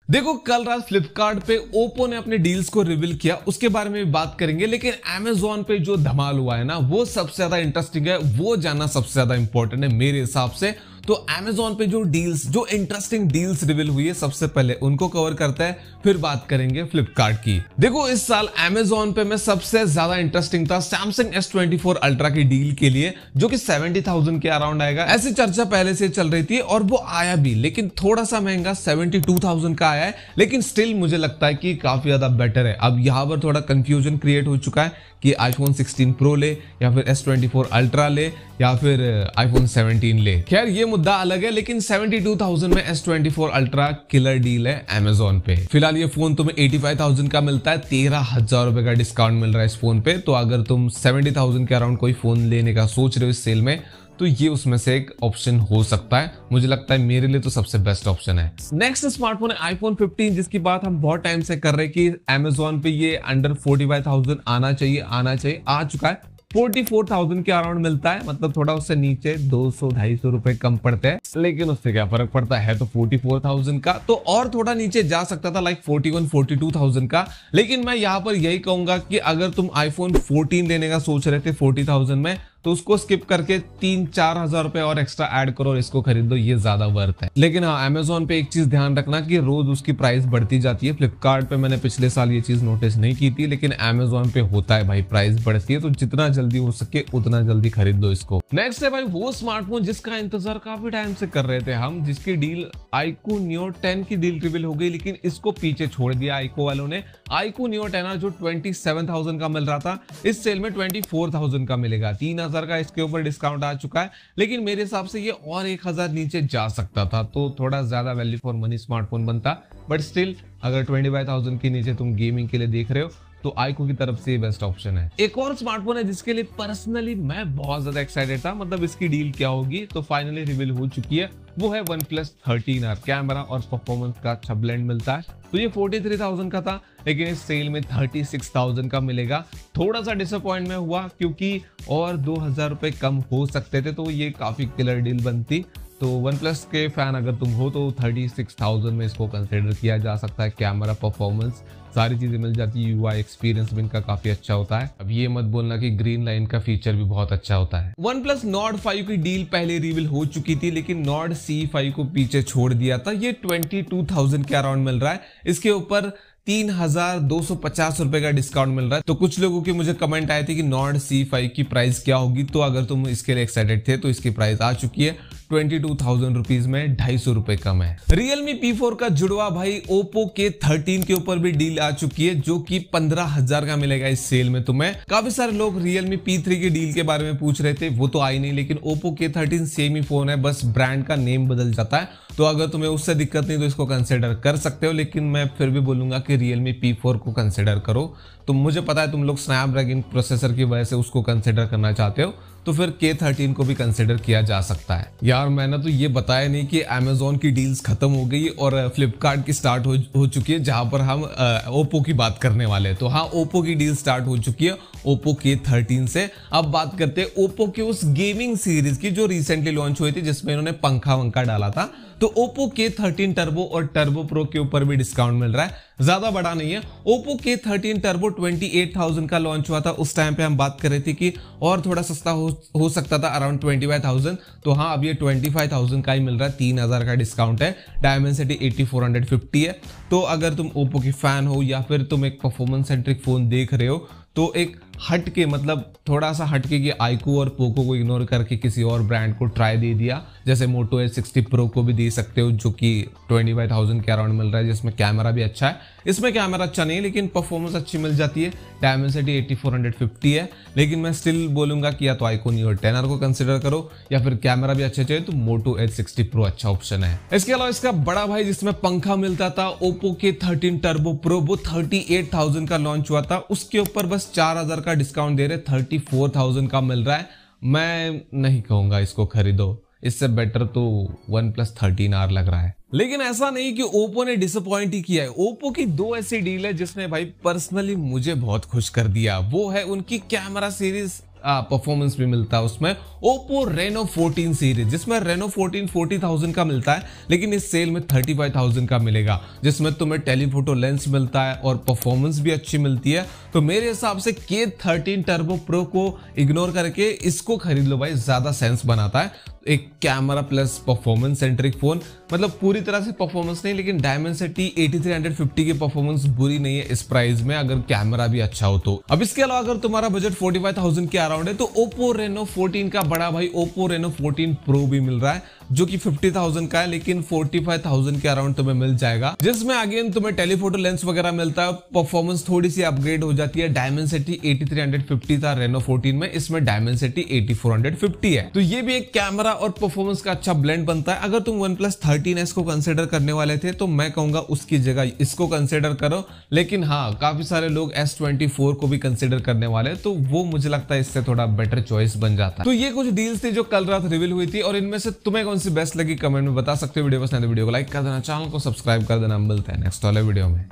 देखो कल रात फ्लिपकार्ट पे ओप्पो ने अपने डील्स को रिवील किया, उसके बारे में भी बात करेंगे। लेकिन अमेजोन पे जो धमाल हुआ है ना, वो सबसे ज्यादा इंटरेस्टिंग है, वो जानना सबसे ज्यादा इंपॉर्टेंट है मेरे हिसाब से। तो अमेजोन पे जो इंटरेस्टिंग डील्स रिवील हुई है, सबसे पहले उनको कवर करता है, फिर बात करेंगे फ्लिपकार्ट की। देखो इस साल अमेजोन पे मैं सबसे ज्यादा इंटरेस्टिंग था सैमसंग S24 अल्ट्रा की डील के लिए, जो कि 70,000 के अराउंड आएगा। ऐसी चर्चा पहले से चल रही थी और वो आया भी, लेकिन थोड़ा सा महंगा 72,000 का आया है। लेकिन स्टिल मुझे लगता है कि काफी ज्यादा बेटर है। अब यहाँ पर थोड़ा कंफ्यूजन क्रिएट हो चुका है कि आईफोन 16 प्रो ले या फिर S24 अल्ट्रा ले या फिर आईफोन 17 ले। खैर ये मुद्दा अलग है, लेकिन 72,000 में S24 अल्ट्रा किलर डील है अमेजोन पे। फिलहाल ये फोन तुम्हें 85,000 का मिलता है, 13,000 रुपए का डिस्काउंट मिल रहा है इस फोन पे। तो अगर तुम 70,000 के अराउंड कोई फोन लेने का सोच रहे हो इस सेल में, तो ये उसमें से एक ऑप्शन हो सकता है। मुझे लगता है मेरे लिए तो सबसे बेस्ट ऑप्शन है। नेक्स्ट स्मार्टफोन है आईफोन 15, जिसकी बात हम बहुत टाइम से कर रहे हैं कि अमेजोन पे ये अंडर 45,000 आना चाहिए, आ चुका है। 44,000 के अराउंड मिलता है, मतलब थोड़ा उससे नीचे 200-250 रुपए कम पड़ते हैं, लेकिन उससे क्या फर्क पड़ता है। तो 44,000 का तो और थोड़ा नीचे जा सकता था, लाइक 41-42,000 का। लेकिन मैं यहाँ पर यही कहूंगा कि अगर तुम आईफोन 14 लेने का सोच रहे थे 40,000 में, तो उसको स्किप करके 3-4 हजार रुपए और एक्स्ट्रा ऐड करो और इसको खरीदो, ये ज्यादा वर्थ है। लेकिन हाँ, अमेजोन पे एक चीज ध्यान रखना कि रोज उसकी प्राइस बढ़ती जाती है। फ्लिपकार्ट पे मैंने पिछले साल ये चीज नोटिस नहीं की थी, लेकिन अमेजोन पे होता है भाई, प्राइस बढ़ती है। तो जितना जल्दी हो सके उतना जल्दी खरीद लो इसको। नेक्स्ट है भाई वो स्मार्टफोन जिसका इंतजार काफी टाइम से कर रहे थे हम, जिसकी डील iQOO Neo 10 की डील रिवील हो गई, लेकिन इसको पीछे छोड़ दिया iQOO वालों ने। iQOO Neo 10 जो 27,000 का मिल रहा था, इस सेल में 24,000 का मिलेगा। 3,000 का इसके ऊपर डिस्काउंट आ चुका है, लेकिन मेरे हिसाब से ये और 1,000 नीचे जा सकता था, तो थोड़ा ज्यादा वैल्यू फॉर मनी स्मार्टफोन बनता। बट स्टिल अगर 25,000 के नीचे तुम गेमिंग के लिए देख रहे हो, तो iQOO की तरफ से बेस्ट ऑप्शन है। एक और स्मार्टफोन है जिसके लिए पर्सनली मैं बहुत ज्यादा एक्साइटेड था, मतलब इसकी डील क्या होगी, तो फाइनली रिवील हो चुकी है। वो है OnePlus 13R। कैमरा और परफॉर्मेंस का अच्छा ब्लेंड मिलता है। तो ये 43,000 का था, लेकिन इस सेल में 36,000 का मिलेगा। थोड़ा सा डिसअपॉइंट में हुआ क्योंकि और 2,000 रुपए कम हो सकते थे, तो ये काफी किलर डील बनती। तो OnePlus के फैन अगर तुम हो तो 36,000 में इसको कंसिडर किया जा सकता है। कैमरा, परफॉर्मेंस, सारी चीजें मिल जाती है। UI एक्सपीरियंस भी इनका काफी अच्छा होता है। अब ये मत बोलना कि ग्रीन लाइन का फीचर भी बहुत अच्छा होता है। OnePlus Nord 5 की डील पहले रिवील हो चुकी थी, लेकिन Nord C5 को पीछे छोड़ दिया था। ये 22,000 के अराउंड मिल रहा है। इसके ऊपर 3,250 रुपए का डिस्काउंट मिल रहा है। तो कुछ लोगों की मुझे कमेंट आए थे कि Nord C5 की प्राइस क्या होगी, तो अगर तुम इसके लिए एक्साइटेड थे तो इसकी प्राइस आ चुकी है 22,000 रुपीज में, 250 रुपए कम है। Realme P4 का जुड़वा भाई Oppo K13 के ऊपर भी डील आ चुकी है, जो कि 15,000 का मिलेगा इस सेल में तुम्हें। काफी सारे लोग Realme P3 की डील के बारे में पूछ रहे थे, वो तो आई नहीं, लेकिन Oppo K13 सेम ही फोन है, बस ब्रांड का नेम बदल जाता है। तो अगर तुम्हें उससे दिक्कत नहीं तो इसको कंसिडर कर सकते हो, लेकिन मैं फिर भी बोलूंगा कि Realme P4 को कंसिडर करो। तो मुझे पता है तुम लोग स्नैपड्रैगन प्रोसेसर की वजह से उसको कंसिडर करना चाहते हो, तो फिर K13 को भी कंसिडर किया जा सकता है। यार मैंने तो ये बताया नहीं कि Amazon की डील्स खत्म हो गई और फ्लिपकार्ट की स्टार्ट हो चुकी है, जहां पर हम Oppo की बात करने वाले हैं। तो हाँ, Oppo की डील स्टार्ट हो चुकी है Oppo K13 से। अब बात करते हैं Oppo की उस गेमिंग सीरीज की जो रिसेंटली लॉन्च हुई थी, जिसमें इन्होंने पंखा वंखा डाला था। तो Oppo K13 टर्बो और टर्बो प्रो के ऊपर भी डिस्काउंट मिल रहा है, ज्यादा बड़ा नहीं है। Oppo K13 टर्बो 28,000 का लॉन्च हुआ था, उस टाइम पे हम बात कर रहे थे कि और थोड़ा सस्ता हो सकता था, अराउंड 25,000। तो हाँ, अब ये 25,000 का ही मिल रहा है, 3,000 का डिस्काउंट है। डायमेंसिटी 8450 है। तो अगर तुम Oppo की फैन हो या फिर तुम एक परफॉर्मेंस सेंट्रिक फोन देख रहे हो, तो एक हट के, मतलब थोड़ा सा हटके कि iQOO और पोको को इग्नोर करके किसी और ब्रांड को ट्राई दे दिया, जैसे Moto H60 Pro को भी दे सकते हो, जो कि 25,000 के अराउंड मिल रहा है, जिसमें कैमरा भी अच्छा है। इसमें कैमरा अच्छा नहीं है, लेकिन परफॉर्मेंस अच्छी मिल जाती है। डायमेंसिटी 8450 है, लेकिन मैं स्टिल बोलूंगा कि या तो iQOO Neo 10R को कंसिडर करो, या फिर कैमरा भी अच्छा चाहिए तो Moto H60 Pro अच्छा ऑप्शन है। इसके अलावा इसका बड़ा भाई जिसमें पंखा मिलता था, Oppo K13 Turbo Pro, वो 38,000 का लॉन्च हुआ था। उसके ऊपर बस 4,000 का डिस्काउंट दे रहे, 34,000 का मिल रहा है। मैं नहीं कहूंगा इसको खरीदो, इससे बेटर तो OnePlus 13R लग रहा है। लेकिन ऐसा नहीं कि Oppo ने डिसअपॉइंट ही किया है। Oppo की दो ऐसी डील है जिसने भाई पर्सनली मुझे बहुत खुश कर दिया। वो है उनकी कैमरा सीरीज परफॉर्मेंस भी मिलता है उसमें। Oppo Reno 14 सीरीज, जिसमें Reno 14 40,000 का मिलता है, लेकिन इस सेल में 35,000 का मिलेगा, जिसमें तुम्हें टेलीफोटो लेंस मिलता है और परफॉर्मेंस भी अच्छी मिलती है। तो मेरे हिसाब से K13 टर्बो प्रो को इग्नोर करके इसको खरीद लो भाई, ज्यादा सेंस बनाता है। एक camera plus performance centric phone, मतलब पूरी तरह से परफॉर्मेंस नहीं, लेकिन Dimensity 8350 की परफॉर्मेंस बुरी नहीं है इस प्राइस में, अगर कैमरा भी अच्छा हो तो। अब इसके अलावा अगर तुम्हारा बजट 45,000 के अराउंड है तो Oppo Reno 14 का बड़ा भाई Oppo Reno 14 Pro भी मिल रहा है, जो कि 50,000 का है, लेकिन 45,000 के अराउंड तुम्हें मिल जाएगा, जिसमें अगेन तुम्हें टेलीफोटो लेंस वगैरह मिलता है, परफॉर्मेंस थोड़ी सी अपग्रेड हो जाती है। Dimensity 8350 था Reno 14 में, इसमें Dimensity 8450 है। तो ये भी एक कैमरा और परफॉर्मेंस का अच्छा ब्लेंड बनता है। अगर तुम OnePlus 13S को कंसीडर करने वाले थे तो मैं कहूंगा उसकी जगह इसको कंसीडर करो, लेकिन हाँ काफी सारे लोग S24 को भी कंसीडर करने वाले हैं, तो वो मुझे लगता है इससे थोड़ा बेटर चॉइस बन जाता है। तो ये कुछ डील्स थी जो कल रात रिवील हुई थी, और इनमें से तुम्हें कौन सी बेस्ट लगी कमेंट में बता सकते हो। वीडियो पसंद है वीडियो को लाइक कर देना, चैनल को सब्सक्राइब कर देना। मिलते हैं नेक्स्ट वाले वीडियो में।